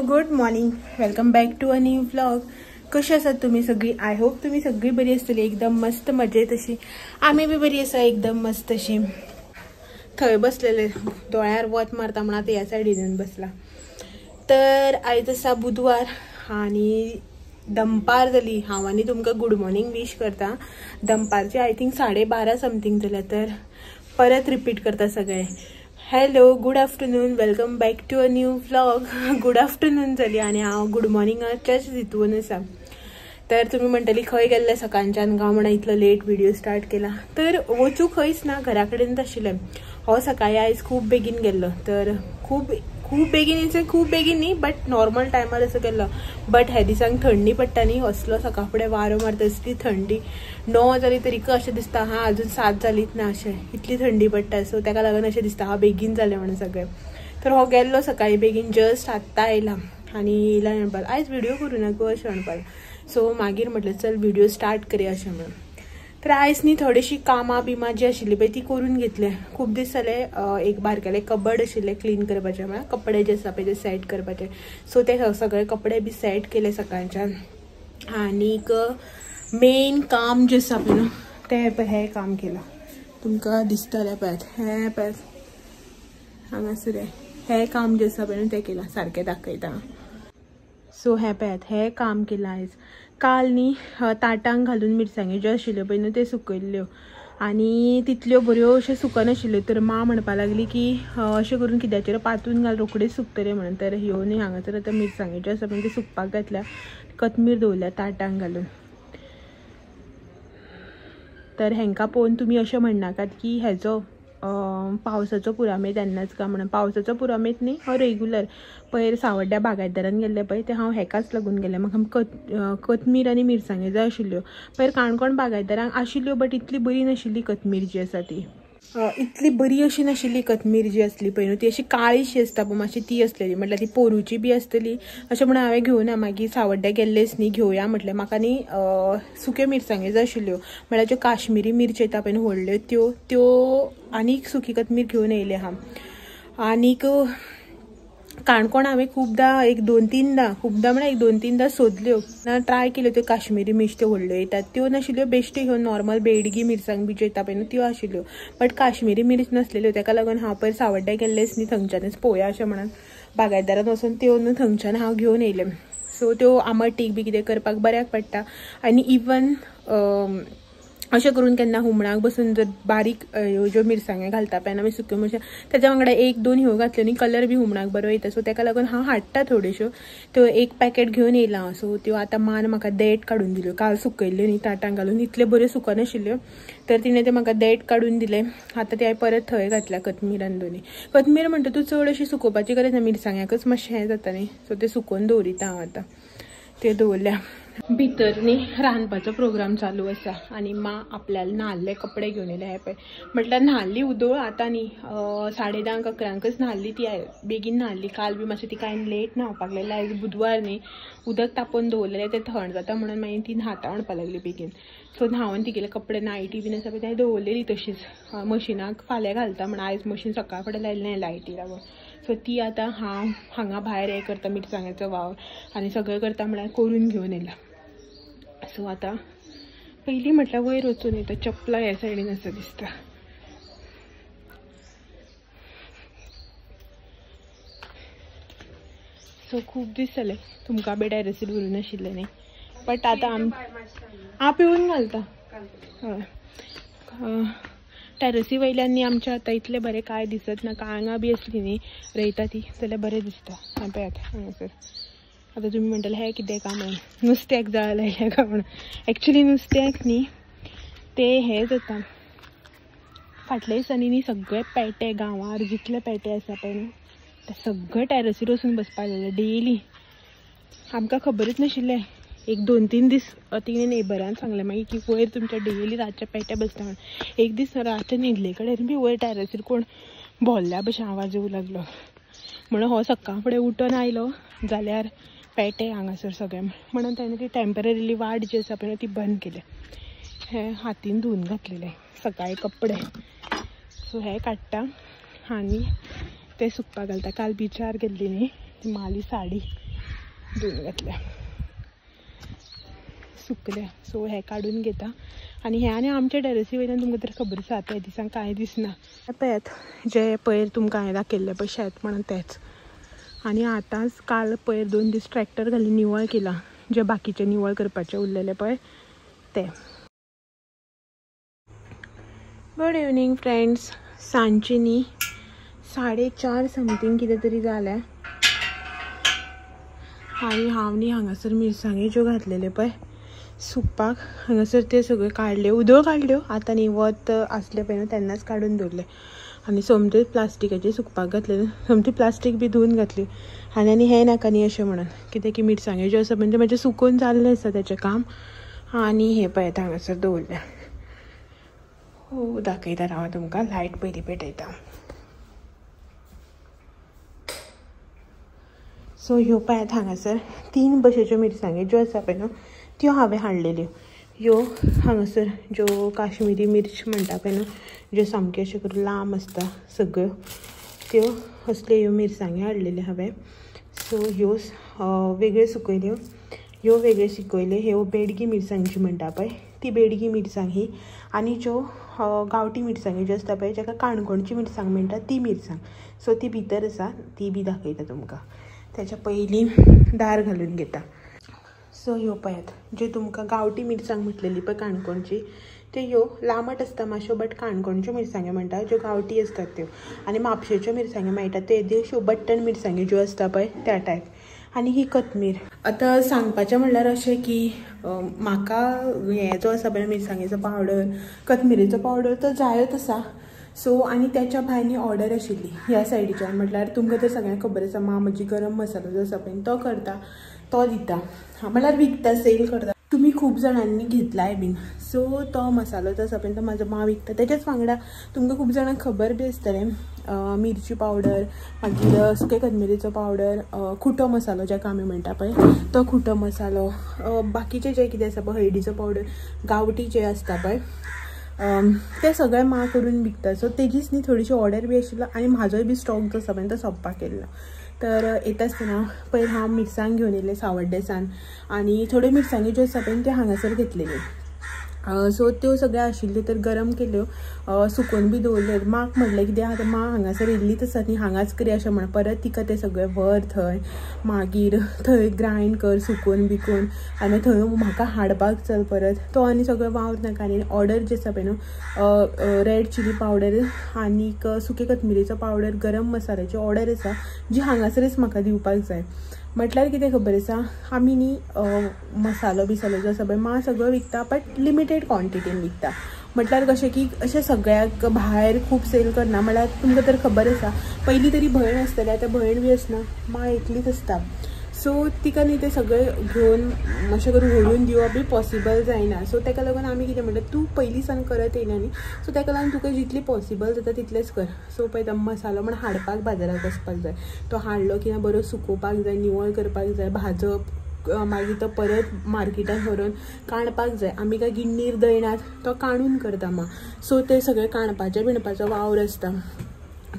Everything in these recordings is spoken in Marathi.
Good morning, welcome back to a new vlog. कशी आसात तुम्ही सगळी? आय होप तुम्ही सगळी बरी आसतली, एकदम मस्त मजेत अशी. आम्ही बी बरी आसा, एकदम मस्त अशी. थंय बसलेले दोळ्यार वत मारता म्हणून आता ह्या सायडीन बसला. तर आयज आसा बुधवार आणि दनपार जाली. हांव आनी तुमकां गुड मॉर्निंग विश करता. दनपारचे आय थिंक 12:30 समथिंग जाल्या. तर परत रिपीट करता सगळे. Hello, good afternoon, welcome back to a new vlog. Good afternoon जाली आणि हांव गुड मॉर्निंगाच्याच हितून आसा. तर तुम्ही म्हणटली खंय गेल्ले सकाळच्यान गांव म्हणून इतलो लेट व्हिडिओ स्टार्ट केला. तर वचूं खंयच ना, घरा कडेनच आशिल्लें. हो सकाळी आयज खूब बेगीन गेल्लो. तर खूब बेगीन खूब बेगीन न्ही, बट नॉर्मल टायमार असो गेल्लो. बट ह्या दिसांक थंडी पडटा न्ही, असलो सकाळ फुडें वारो मारता, असली थंडी. 9 जाली तरी अशें दिसता हा अजून 7 जालीच ना, अशें इतली थंडी पडटा. सो ताका लागून अशें दिसता हा बेगीन जालें म्हणून सगळें. तर हो गेल्लो सकाळी बेगीन, जस्ट आत्ता आयला आनी येयला म्हणपाक आयज व्हिडिओ करूं नाका अशें म्हणपाक. सो मागीर म्हटलें चल व्हिडिओ स्टार्ट करया अशें म्हणून. तर आयज न्ही थोडीशी कामां बिमां जी आशिल्ली पळय ती करून घेतले. खूब दीस जाले एक बारकेलें कबड आशिल्लें क्लीन करपाचें, म्हळ्यार कपडे जे आसा पळय ते सेट करपाचे. सो ते सगळे कपडे बी सेट केले सकाळच्यान. आनीक मेन काम जे आसा पळय न्हू ते पळय हें काम केलां. तुमकां दिसतलें पळयात, हें पळयात हांगासर हें काम जे आसा पळय न्हू तें केलां, सारकें दाखयता. सो हें पळयात, हें काम केलां आयज. काल न्ही ताटांक घालून मिरसांगे ज्यो आशिल्ल्यो पळय न्हू त्यो सुकयल्ल्यो आनी तितल्यो बऱ्यो अश्यो सुकनाशिल्ल्यो. तर मां म्हणपाक लागली की अशें करून कित्याचेर पातून घाल, रोखडेच सुकतले म्हणून. तर ह्यो न्ही हांगासर आतां मिरसांगे ज्यो आसा पळय त्यो सुकपाक घातल्या, कोथमीर दवरल्या ताटांक घालून. तर हेंकां पळोवन तुमी अशें म्हणनाकात की हेजो पावसाचो पुरामेत तेन्नाच का म्हणून. पावसाचो पुरामेत न्ही, हो रेगुलर. पयर सावड्ड्या बागायतदारान गेल्ले पळय ते हांव हेकाच लागून गेलें. म्हाका कोथमीर आनी मिरसांगे जाय आशिल्ल्यो. पयर काणकोण बागायतदारांक आशिल्ल्यो, बट इतली बरी नाशिल्ली कोथमीर जी आसा ती. इतली बरी अशी नाशिल्ली कोथमीर जी आसली पळय न्हू ती, अशी काळीशी आसता पळय मातशी ती आसलेली. म्हटल्यार ती पोरूची बी आसतली अशें म्हणून हांवें घेवना. मागीर सावड्ड्या गेल्लेच न्ही, घेवया म्हटलें. म्हाका न्ही सुक्यो मिरसांगे जाय आशिल्ल्यो, म्हळ्यार ज्यो काश्मीरी मिरच्यो येता पळय न्हू व्हडल्यो त्यो आनीक सुकी कोथमीर घेवन येयले हांव. आनीक काणकोण हांवें खूबदां एक दोन तीनदां सोदल्यो, ट्राय केल्यो. त्यो काश्मीरी मिर्च त्यो व्हडल्यो येतात त्यो नाशिल्ल्यो, बेश्ट्यो ह्यो नॉर्मल बेडगी मिरसांग बी ज्यो येता पळय न्हू त्यो आशिल्ल्यो. बट काश्मीरी मिर्च नासलेल्यो. ताका लागून हांव पयर सावड्ड्या गेल्लेच न्ही, थंयच्यानच पळोवया अशें म्हणून बागायतदारान वचून त्यो न्हू थंयच्यान हांव घेवन येयलें. सो त्यो आमटीक बी कितें करपाक बऱ्याक पडटा. आनी इवन अशें करून केन्ना हुमणाक बसून जर बारीक ह्यो ज्यो मिरसांगे घालता पळय आमी सुक्यो मिरसांग, तेज्या वांगडा 1-2 ह्यो घातल्यो न्ही कलर बी हुमणाक बरो येता. सो ताका लागून हांव हाडटा थोड्योश्यो. त्यो एक पॅकेट घेवन येयलां हांव. सो त्यो आतां मान म्हाका देठ काडून दिल्यो. काल सुकयल्ल्यो न्ही ताटांक घालून, इतल्यो बऱ्यो सुकनाशिल्ल्यो. तर तिणें ते म्हाका देठ काडून दिले. आतां ते परत थंय घातल्या कोथमीर आनी दोनी. कोथमीर म्हणटा तूं चड अशी सुकोवपाची गरज ना, मिरसांग्याकच मातशें हें जाता न्ही. सो ते सुकोवन दवरिता हांव आतां. ते दवरल्या. भितर न्ही रांदपाचो प्रोग्राम चालू आसा आनी मां आपल्याला न्हाल्ले कपडे घेवन येयले. हे पळय म्हटल्यार न्हाल्ली उदळ आतां न्ही 10:30-11ंकच न्हाल्ली ती. बेगीन न्हाल्ली. काल बी मातशें तिका हांवें लेट न्हावपाक लायलें. आयज बुधवार न्ही, उदक तापोवन दवरलेलें तें थंड जाता म्हणून मागीर ती न्हाता म्हणपाक लागली बेगीन. सो न्हावून तिगेले कपडे नायटी बीन आसा पळय ते दवरलेली तशीच. मशिनाक फाल्यां घालता म्हणून आयज मशीन सकाळ फुडें लायलें ना लायटी लागून. सो ती आतां हांव हांगा भायर हें करता, मिरसांग्याचो वावर आनी सगळें करता म्हळ्यार करून घेवन येयला. सो आतां पयलीं म्हटल्यार वयर वचून येता. चपलां ह्या सायडीन आसा दिसता. सो खूब दीस जाले तुमकां बी टॅरसीर व्हरूं नाशिल्लें न्ही, बट आतां हांव पिवून घालता. हय, टॅरसी वयल्यान न्ही आमच्या आतां इतलें बरें कांय दिसत ना. काळंगां बी असली न्ही रोयता ती जाल्यार बरें दिसता. पळयात हांगासर. आतां तुमी म्हणटले हें कितें काम म्हणून, नुस्त्याक जाळ लायल्या काय म्हणून. एक्चुली नुस्त्याक न्ही ते हें जाता, फाटल्या दिसांनी न्ही सगळे पेटे गांवार जितले पेटे आसा पळय न्हू ते सगळे टॅरसीर वचून बसपाक लागले डेली. आमकां खबरच नाशिल्लें. एक 2-3 दीस तिणें नेबरान सांगलें मागीर की वयर तुमच्या डेली रातचे पेटे बसता म्हणून. एक दीस रातचे न्हिदले कडेन बी वयर टॅरसीर कोण भोल्ल्या भशेन आवाज येवं लागलो. म्हणून हो सकाळ फुडें उठून आयलो जाल्यार पेटे हांगासर सगळे. म्हणून ताणें ती टेम्पररीली वाट जी आसा पळय ती बंद केली. हे हातीन धुवन घातलेले सकाळी कपडे. सो हे काडटा आनी ते सुकपाक घालता. काल बिचार गेल्ली न्ही ती माली साडी धुवून घातल्या सुकल्या. सो हे काढून घेता आणि हे आनी आमच्या टेरेसी वयल्यान तुमकां तर खबर आसा त्या दिसांक कांय दिसना. पळयात जे पयर तुमकां हांवें दाखयल्ले पळय शेत म्हणून तेच. आणि आतांच काल पयर 2 दीस ट्रॅक्टर घालून निवळ केला. जे बाकीचे निवळ करपाचे उरलेले पळय ते. Good evening friends. सांजची न्ही 4:30 समथींग कितें तरी जालें आणि हांव न्ही हांगासर मिरसांगे ज्यो घातलेले पळय सुकपाक हांगासर ते सगळे काडले. उदळ काडल्यो. आतां न्ही वत आसले पळय तेन्नाच काडून दवरले आणि सोमते प्लास्टिकाचे सुकपाक घातले. सोमती प्लास्टीक बी धुवून घातली. आनी हें नाका न्ही अशें म्हणून कित्याक की मिरसांगे ज्यो आसा म्हणजे मातशें सुकून जाल्लें आसा तेचें काम. आनी हे पळयात हांगासर दवरल्या. हो दाखयता राव तुमकां. लायट पयली पेटयता. सो ह्यो पळयात हांगासर 3 भशेच्यो मिरसांगे ज्यो आसा पळय न्हू त्यो हांवें हाडलेल्यो. ह्यो हांगासर ज्यो काश्मीरी मिर्च म्हणटा पळय न्हू ज्यो सामक्यो अशें करून लांब आसता सगळ्यो त्यो असल्यो ह्यो मिरसांगे हाडलेल्यो हांवें. सो ह्यो वेगळ्यो सुकयल्यो. ह्यो वेगळ्यो सुकयल्यो. ह्यो बेडगी मिरसांग जी म्हणटा पळय ती बेडगी मिरसांग ही. आनी ज्यो गांवठी मिरसांगे ज्यो आसता पळय जाका काणकोणची मिरसांग म्हणटा ती मिरसांग. सो ती भितर आसा ती बी दाखयता तुमकां. त्याच्या पयलीं दार घालून घेता. सो ह्यो पळयात ज्यो तुमकां गांवठी मिरसांग म्हटलेली पळय काणकोणची त्यो ह्यो लांबट आसता मातश्यो बट काणकोणच्यो मिरसांग्यो म्हणटा ज्यो गांवठी आसतात त्यो. आनी म्हापशेच्यो मिरसांग्यो मेळटात त्यो येद्योश्यो बट्टन मिरसांग्यो ज्यो आसता पळय त्या टायप. आनी ही कोथमीर. आतां सांगपाचें म्हणल्यार अशें की म्हाका हे जो आसा पळय मिरसांगेचो पावडर कोथमिरेचो पावडर तो जायोच आसा. सो आनी त्याच्या भायर न्ही ऑर्डर आशिल्ली ह्या सायडीच्यान. म्हटल्यार तुमकां तर सगळ्यांक खबर आसा मामाजी गरम मसालो जो आसा पळय तो करता तो दिता. म्हळ्यार विकता सेल करता. तुमी खूब जाणांनी घेतलाय बीन. सो तो मसालो जो आसा पळय तो म्हाजो माव विकता. तेच्याच वांगडा तुमकां खूब जाणांक खबर बी आसतलें मिरची पावडर मागीर सुके कोथमिरेचो पावडर खुटो मसालो जाका आमी म्हणटा पळय तो खुटो मसालो बाकीचे जे कितें आसा पळय हळदीचो पावडर गांवठी जे आसता पळय ते सगळे मा करून विकता. सो तेजीच न्ही थोडीशी ऑर्डर बी आशिल्लो आनी म्हाजोय बी स्टॉक जो आसा पळय तो सोंपपाक केल्लो. तर येता आसतना पयर हांव मिरसांग घेवन येयलें सावड्डेसान आनी थोड्यो मिरसांग्यो ज्यो आसा पळय त्यो हांगासर घेतलेल्यो. सो त्यो सगळ्यो आशिल्ल्यो तर गरम केल्यो सुकोवन बी दवरल्यो. माक म्हटलें कितें आतां मा हांगासर येयल्लीच आसा न्ही हांगाच करी अशें म्हण. परत तिका तें सगळें व्हर थंय मागीर थंय ग्रायंड कर सुकोवन बिकोवन आनी थंय म्हाका हाडपाक चल परत तो आनी सगळें वावर नाका. आनी ऑर्डर जी आसा पळय न्हू रेड चिली पावडर आनीक सुके कोथमिरेचो पावडर गरम मसाल्याची ऑर्डर आसा जी हांगासरच म्हाका दिवपाक जाय. म्हटल्यार कितें खबर आसा आमी न्ही मसालो बिसालो जो आसा पळय मा सगळो विकता बट लिमिटेड क्वॉन्टिटीन विकता. म्हटल्यार कशें की अशें सगळ्याक भायर खूब सेल करना. म्हळ्यार तुमकां तर खबर आसा पयलीं तरी भयण आसतली आतां भयण बी आसना मा एकलीच आसता. सो तिका न्ही तें सगळें घेवन अशें करून व्हरून दिवप बी पॉसिबल जायना. सो ताका लागून आमी कितें म्हणटा तूं पयलीं सान करत येयला न्ही सो ताका लागून तुका जितली पॉसिबल जाता तितलेंच कर. सो पळय तो मसालो म्हण हाडपाक बाजाराक वचपाक जाय. तो हाडलो की ना बरो सुकोवपाक जाय निवळ करपाक जाय भाजप मागीर तो परत मार्केटान व्हरून काणपाक जाय. आमी काय गिण्णीर दळनात तो काणून करता मा. सो ते सगळें काणपाचें बिणपाचो वावर आसता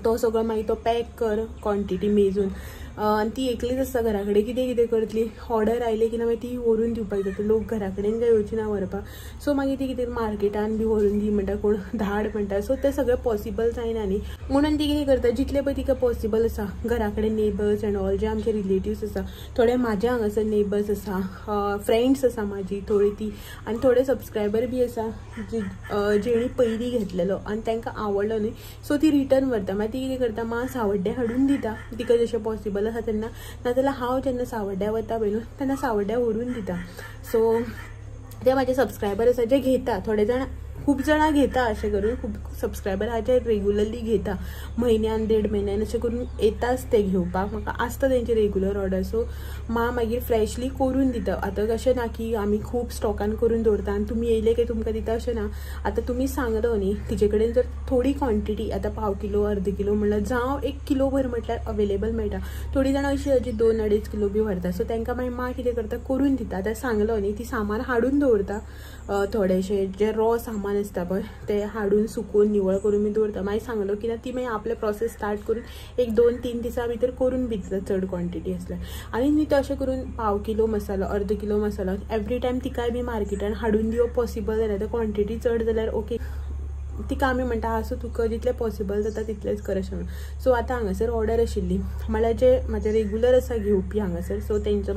तो सगळो मागीर तो पॅक कर क्वॉन्टिटी मेजून. आनी ती एकलीच आसता घरा कडेन कितें कितें करतली ऑर्डर आयली की ना मागीर ती व्हरून दिवपाक जाता. लोक घरा कडेन काय येवची ना व्हरपाक. सो मागीर ती कितें मार्केटान बी व्हरून दी म्हणटा कोण धाड म्हणटा. सो तें सगळें पॉसिबल जायना न्ही म्हणून ती कितें करता जितलें पळय तिका पॉसिबल आसा घरा कडेन नेबर्स एंड ऑल जे आमचे रिलेटिव्स आसा थोडे म्हाजे हांगासर नेबर्स आसा फ्रेंड्स आसा म्हाजी थोडी ती आनी थोडे सबस्क्रायबर बी आसा जेणी पयलीं घेतलेलो आनी तांकां आवडलो न्ही सो ती रिटर्न व्हरता. मागीर ती कितें करता मा सावड्डे हाडून दिता तिका जशें पॉसिबल आसा तेन्ना. नाजाल्यार हांव जेन्ना सावड्ड्या वता पळय न्हू तेन्ना सावड्ड्या व्हरून दिता. सो ते म्हाजे सबस्क्रायबर आसा जे घेता थोडे जाण खूब जाणां घेता अशें करून खूब सबस्क्रायबर आहा जे रेगुलरली घेता म्हयन्यान 1.5 म्हयन्यान अशें करून येताच ते घेवपाक म्हाका आसता तेंची रेगुलर ऑर्डर. सो मा मागीर फ्रेशली करून दिता. आतां कशें ना की आमी खूब स्टॉकान करून दवरता आनी तुमी येयले की तुमकां दिता अशें ना. आतां तुमी सांगलो न्ही तिचे कडेन जर थोडी क्वॉन्टिटी आतां पाव किलो अर्द किलो म्हणल्यार जावं 1 किलो भर म्हटल्यार अवेलेबल मेळटा. थोडी जाणां अशीं अशी 2-2.5 किलो बी व्हरता. सो तांकां मागीर मा कितें करता करून दिता. आतां सांगलो न्ही ती सामान हाडून दवरता थोडेशें जे रॉ सामान सामान असता पळय ते हाडून सुकून निवळ करून मी दवरता. मागीर सांगलो की ना ती मागीर आपले प्रोसेस स्टार्ट करून एक 2-3 दिसा भितर करून बी दिता चड क्वॉन्टिटी असल्यार. आनी न्ही तशें करून पाव किलो मसालो, अर्द किलो मसालो एवरी टायम तिकाय बी मार्केटान हाडून दिवप पॉसिबल जाल्यार ते क्वॉन्टिटी चड जाल्यार ओके. तिका आमी म्हणटा आसूं तुका जितलें पॉसिबल जाता तितलेंच कर अशें म्हणून. सो आतां हांगासर ऑर्डर आशिल्ली म्हळ्यार जे म्हाजे रेगुलर आसा घेवपी हांगासर. सो तेंचो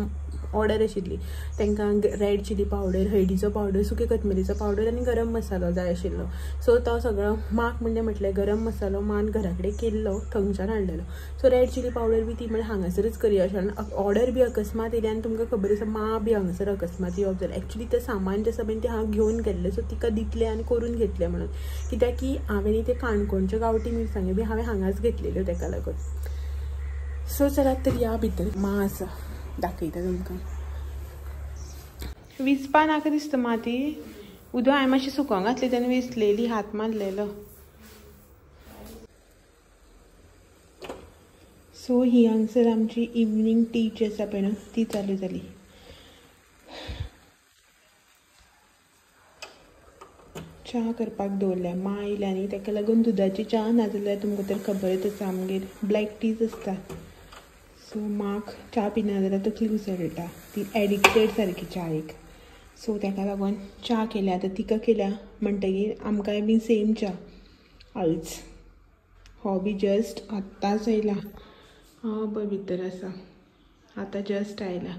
ऑर्डर आशिल्ली. तांकां रेड चिली पावडर, हळदीचो पावडर, सुके कोथमिरेचो पावडर आनी गरम मसालो जाय आशिल्लो. सो तो सगळो माक म्हणजे म्हटलें गरम मसालो मान घरा कडेन केल्लो थंगच्यान हाडलेलो. सो रेड चिली पावडर बी ती म्हळ्यार हांगासरच करया अशें. ऑर्डर बी अकस्मात येयली आनी तुमकां खबर आसा मा बी हांगासर अकस्मात येवप जालें. एक्चुली तें सामान जें आसा पळय तें हांव घेवन गेल्लें. सो तिका दितलें आनी करून घेतलें म्हणून. कित्याक की हांवें ते काणकोणच्यो गांवठी मिरसांग्यो बी हांवें हांगाच घेतलेल्यो ताका लागून. सो चलात तर या भितर मा आसा दाखयता तुमकां. विसपा नाका दिसता माती उदक हांवें मातशी सुकोवंक घातली तेन्ना विसलेली हात मारलेलो. सो ही हांगसर आमची इवनिंग टी जी आसा पळय न्हू ती चालू जाली. च्या करपाक दवरल्या मा आयल्या न्ही ताका लागून दुदाची च्या नाजाल्यार तुमकां तर खबरच आसा आमगेर ब्लॅक टीज आसता. सो माक च्या पिना जाल्यार तकली घुसळटा. ती एडिक्टेड सारकी च्यायेक. सो ताका लागून च्या केल्या. आतां तिका केल्या म्हणटकीर आमकांय बी सेम च्या आयज. हो बी जस्ट आत्ताच आयला. हांव पळय भितर आसा आतां जस्ट आयला.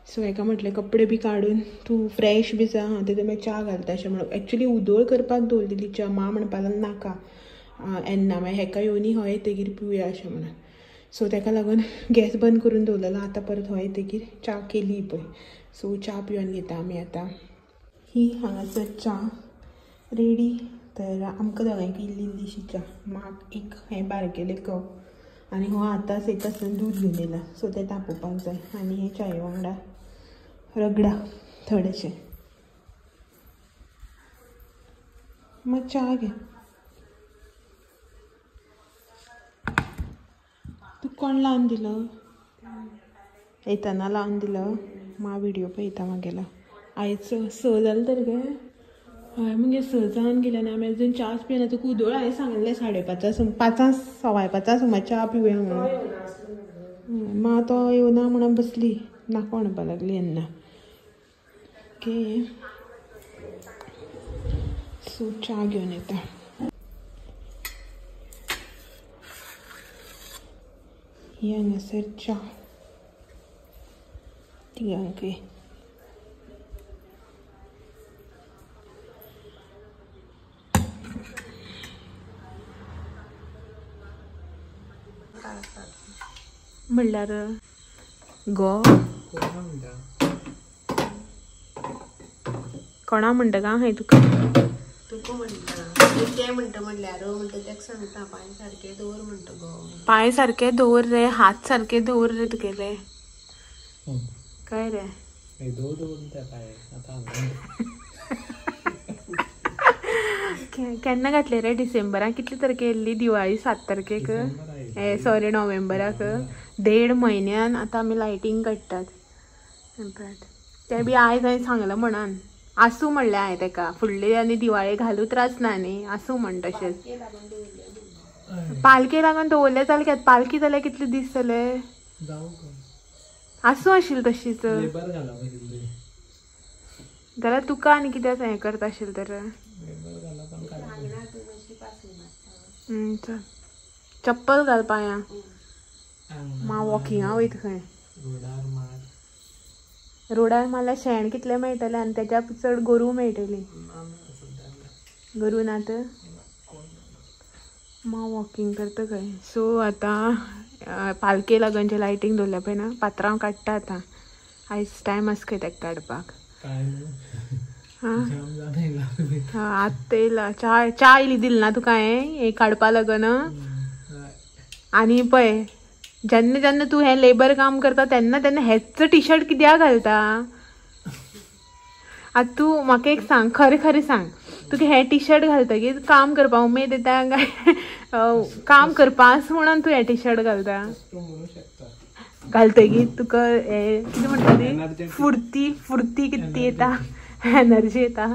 सो हाका म्हटलें कपडे बी काडून तूं फ्रेश बी जा हांव तेन्ना मागीर च्या घालता अशें म्हणून. एक्चुली उदोळ करपाक दवरलेली च्या मा म्हणपा लागलो नाका एन्ना मागीर हेका येवनी हो येतकीर पिवया अशें म्हणून. सो ताका लागून गॅस बंद करून दवरलेलो. आतां परत हो येतकीर च्या केली पळय. सो च्या पिवन घेता आमी आतां. ही हांगासर च्या रेडी. तर आमकां दोगांयक इल्ली इल्लीशी च्या. माक एक हें बारकेलें कप आनी हो आतांच एक आसून दूद घेवन येयला. सो तें तापोवपाक जाय. आनी हे च्याये वांगडा रगडा थोडेशें. मात च्या घे. तू कोण लावन दिलो? येताना लावन दिलो. मा व्हिडिओ पळयता मागेलो. आयज 6 जालें तर गे. हय मगे 6 जावन गेले आनी आमी अजून च्याच पियना. तुका उदोळ हांवें सांगलें 5:30 5 सवाय 5 सुमार च्या पिवया म्हणून. मा तो येवना म्हणून बसली नाका म्हणपा लागली येन्ना. ओके सो च्या घेवन येता. ही हांगासर च्या तिगांकय. म्हणल्यार गो कोणा म्हणटा काय हांवें तुका तुका म्हणटा ते म्हणटा म्हणल्यार म्हणटा ताका सांगता पांय सारके दवर म्हणटा गो. पांय सारके दवर रे हात सारके दवर रे तुगेले काय रे. केन्ना घातले रे डिसेंबराक कितले तारखे येयल्ली दिवाळी 7 तारखेक सॉरी नोव्हेंबराक 1.5 म्हयन्यान आतां आमी लायटींग काडटात. ते बी आयज हांवें सांगलां म्हणून आसूं म्हणलें हांवें ताका फुडले आनी दिवाळी घालूं त्रास ना न्ही आसूं म्हण तशेंच. पालखे लागून दवरले जाल्यार पालखी जाल्यार कितले दीस जाले आसूं आशिल्ली तशीच जाल्यार तुका आनी कितें हें करता आशिल्लें तर चप्पल घाल पांयां. मा वॉकिंगा वयता खंय रोडार मारल्यार शेण कितलें मेळटलें आनी तेच्या चड गोरू मेळटलीं. गोरू नात मा वॉकिंग करता खंय. सो आतां पालके लागून जे लायटींग दवरल्या पळय ना पात्रांव काडटा आतां. आयज टायम आसा खंय ताका काडपाक. आतां येयला च्या इल्ली दिली ना तुका हांवें काडपा लागून. आनी पळय जेन्ना जेन्ना तूं हें लेबर काम करता तेन्ना तेन्ना हेच टी शर्ट कित्याक घालता. आतां तूं म्हाका एक सांग खरें खरें सांग तुका हें टी शर्ट घालतकीर काम करपाक उमेद येता काय काम करपा आसा म्हणून तूं हें टी शर्ट घालता. घालतकीर तुका हें कितें म्हणटा ती फुर्ती कितली येता एनर्जी येता.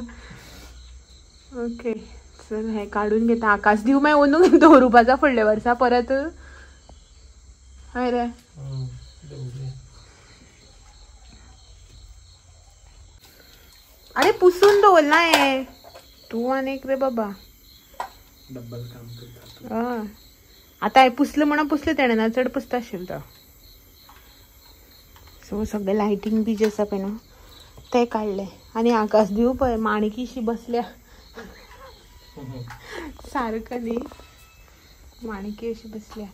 ओके चल हे काढून घेता. आकाश दिव माय ओनू दवरुपाचा फुडल्या वर्सा परत. हाय रे अरे पुसून दवरल ना हे तू अनेक रे बाबा. डबल काम करता. आता हे पुसलं म्हणून पुसलं त्याने ना चढ पुसता आशिल तर. सो सगळे लायटिंग बी जे आसा पळय न्हू ते काढले. आणि आकाश दिव पळय माणकीशी बसल्या सारखं न्ही माणकी अशी बसल्या.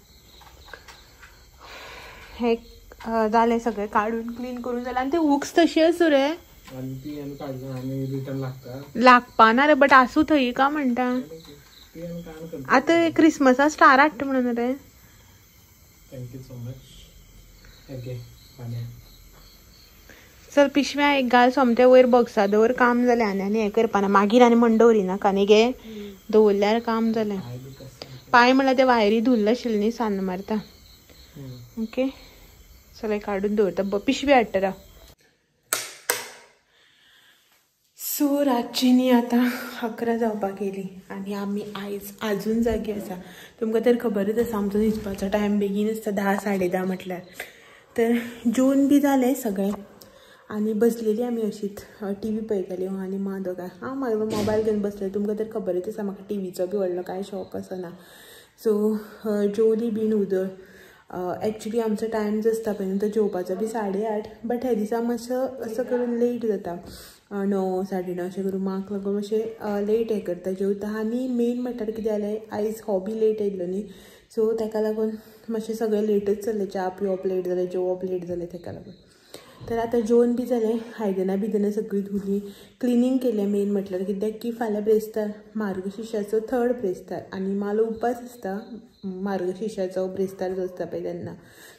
हे झाले सगळे काढून क्लीन करून झाले. आणि ते हुक्स तशी असू रे आणि ती यान काढलं आणि रिटर्न लागपा ना रे. बट असू थंय का म्हणटा आता क्रिसमसा स्टार हाडटा म्हणून रे. Thank you so much. ओके चल पिशव्या एक घाल सोमते वयर बॉक्सा दवर काम जालें. आनी हें करपाना मागीर आनी म्हण दवरिना कानी गे दवरल्यार काम जालें. पांय म्हणल्यार ते वायरी धुल्ले आशिल्ले न्ही सान्न मारता. ओके चल काढून दवरता. पिशवी हाडटा राव. सो रातची न्ही आतां 11 जावपाक येयली आनी आमी आयज आजून जागी आसा. तुमकां तर खबरच आसा आमचो न्हिदपाचो टायम बेगीन आसता 10 10:30 म्हटल्यार. तर जेवन बी जालें सगळें आनी बसलेली आमी अशीच टी व्ही पळयताली आनी मादो काय हांव म्हाजो मोबायल घेवन बसलें. तुमकां तर खबरच आसा म्हाका टीव्हीचो बी व्हडलो कांय शॉक असो ना. सो जेवली बीन उदळ. एक्चुली आमचो टायम जो आसता पळय न्हू तो जेवपाचो बी 8:30. बट ह्या दिसा मातसो असो करून लेट जाता 9 9:30 अशें करून म्हाका लागून मातशें लेट हें करता जेवता. आनी मेन म्हणल्यार कितें जालें आयज हो बी लेट येयल्लो न्ही. सो ताका लागून मातशें सगळें लेटच चल्लें. च्या पिवप लेट जालें जेवप लेट जालें ताका लागून. तर आतां जेवण बी जालें. आयदनां बिदनां सगळीं धुलीं क्लिनींग केलें मेन म्हटल्यार कित्याक की फाल्यां ब्रेस्तार मार्गशिशाचो 3rd ब्रेस्तार आनी मालो उपास आसता मार्गशिशाचो ब्रेस्तार जो आसता पळय तेन्ना.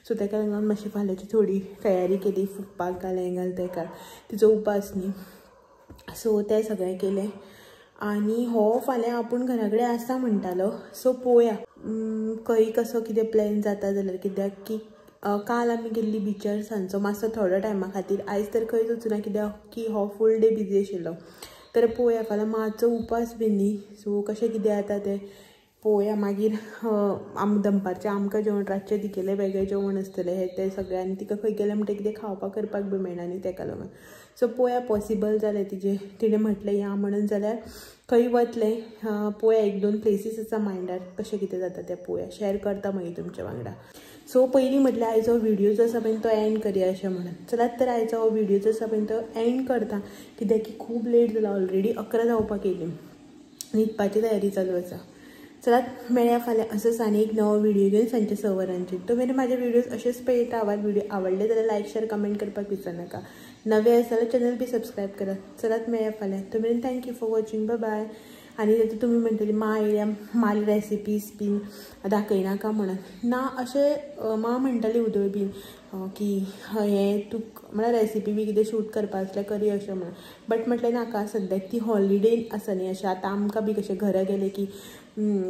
सो ताका लागून मातशी फाल्यांची थोडी तयारी केली. फुगपाक घाल हें घाल ताका तिचो उपास न्ही. सो तें सगळें केलें. आनी हो फाल्यां आपूण घरा कडेन आसा म्हणटालो. सो पळोवया खंय कसो कितें प्लॅन जाता जाल्यार. कित्याक की काल आमी गेल्ली बिचार सांजचो मातसो थोड्या टायमा खातीर. आयज तर खंयच वचूना कित्याक की हो फूल डे बिजी आशिल्लो. तर पळोवया फाल्यां मातसो उपास बीन न्ही. सो कशें कितें जाता तें पळोवया. मागीर दनपारचें आमकां जेवण रातचें तिकेलें वेगळें जेवण आसतलें हें तें सगळें. आनी तिका खंय गेलें म्हणटा कितें खावपाक करपाक बी मेळना न्ही ताका लागून. सो पळोवया पॉसिबल जालें तिणें म्हटलें या म्हणून जाल्यार खंय वतलें. पळोवया 1-2 प्लेसीस आसा मायंडार. कशें कितें जाता तें पळोवया. शेअर करता मागीर तुमच्या वांगडा. सो पयलीं म्हटल्यार आयचो व्हिडिओ जो आसा पळय तो एंड करया अशें म्हणून. चलात तर आयचो हो व्हिडिओ जो आसा पळय तो एंड करता. कित्याक की खूब लेट जाला ऑलरेडी 11 जावपाक येयली. न्हिदपाची तयारी चालू आसा. चलात मेळया फाल्यां असोच आनी एक नवो व्हिडिओ घेवन सांजचे 6 वरांचेर. तुमी म्हाजे व्हिडिओज अशेंच पळयता. आवाज व्हिडिओ आवडले जाल्यार लायक शेअर कमेंट करपाक विसरनाका. नवे आसा जाल्यार चॅनल बी सबस्क्रायब करा. चलात मेळया फाल्यां. तुमी thank you for watching. Bye bye. आनी तुमी म्हणटली मा येयल्या माल रेसिपीज बीन दाखयनाका म्हणून. ना अशें मा म्हणटाली उदळ बीन की हें तुका म्हळ्यार रेसिपी बी कितें शूट करपा आसल्यार करी अशें म्हणून. बट म्हटलें नाका सद्याक ती हॉलिडे आसा न्ही. अशें आतां आमकां बी कशें घरा गेलें की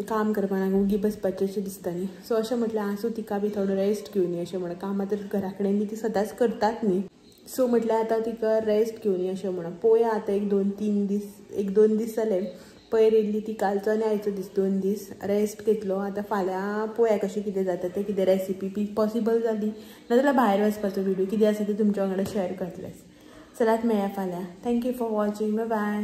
काम करपा नाका उगी बसपाचें अशें दिसता न्ही. सो अशें म्हटलें आसूं तिका बी थोडो रेस्ट घेवनी अशें म्हणून. कामां तर घरा कडेन बी ती सदांच करतात न्ही. सो म्हटल्यार आतां तिका रेस्ट घेवनी अशें म्हणून. पळोवया आतां 1-2 दीस 1-2 दीस जाले पयर येयल्ली ती कालचो आनी आयचो दीस 2 दीस रेस्ट घेतलो. आतां फाल्यां पळोवया कशें कितें जाता तें. कितें रेसिपी बी पॉसिबल जाली नाजाल्यार भायर वचपाचो व्हिडिओ कितें आसा तें तुमच्या वांगडा शेअर करतलें. चलात मेळया फाल्यां. Thank you for watching. Bye bye.